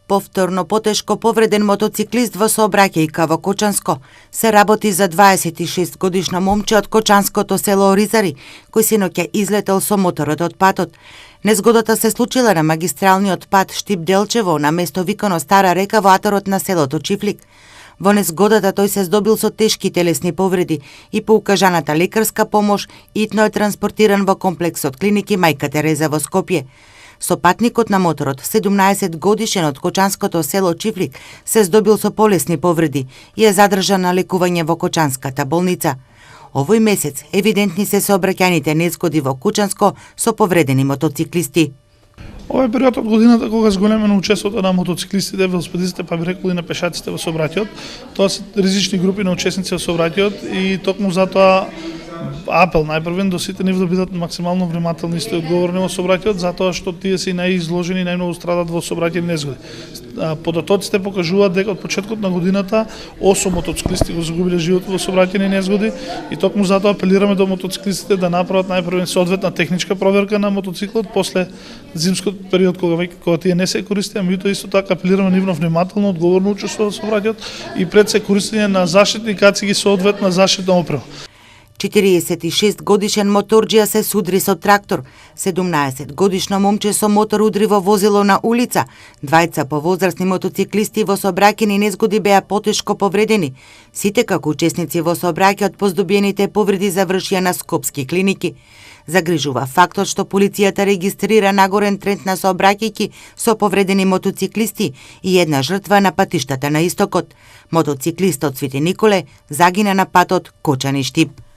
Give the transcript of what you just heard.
Повторно потешко повреден мотоциклист во сообраќајка во Кочанско. Се работи за 26 годишно момче од кочанското село Оризари, кој синоќа излетел со моторот од патот. Незгодата се случила на магистралниот пат Штип-Делчево на место викано Стара река во аторот на селото Чифлик. Во незгодата тој се здобил со тешки телесни повреди и по укажаната лекарска помош итно е транспортиран во комплексот клиники Мајка Тереза во Скопје. Сопатникот на моторот, 17 годишен од кочанското село Чифлик, се здобил со полесни повреди и е задржан на лекување во Кочанската болница. Овој месец евидентни се сообраќајните незгоди во Кочанско со повредени мотоциклисти. Ова е период од годината кога зголемено учеството на мотоциклистите, велосипедистите, па би рекол и на пешаците во сообраќајот. Тоа се ризични групи на учесници во сообраќајот и токму затоа апел најпрвен до сите нив да бидат максимално внимателни и одговорни во сообраќајот, затоа што тие се најизложени и најмногу страдат во сообраќајни незгоди. Податоците покажуваат дека од почетокот на годината 8 мотоциклисти го загубиле животот во сообраќајни незгоди и токму затоа апелираме до мотоциклистите да направат најпрвен соодветна техничка проверка на мотоциклот после зимскиот период кога тие не се користеа, меѓутоа исто така апелираме нивно внимателно, одговорно учество во сообраќајот и пред се користење на заштитни кациги соодветна заштитна опрема. 46 годишен моторџија се судри со трактор. 17 годишно момче со мотор удри во возило на улица. Двајца повозрасни мотоциклисти во сообраќајни незгоди беа потешко повредени. Сите како учесници во сообраќајот по здобиените повреди завршија на скопски клиники. Загрижува фактот што полицијата регистрира нагорен тренд на сообраќајки со повредени мотоциклисти и една жртва на патиштата на истокот. Мотоциклистот Цвите Николе загина на патот Кочани-Штип.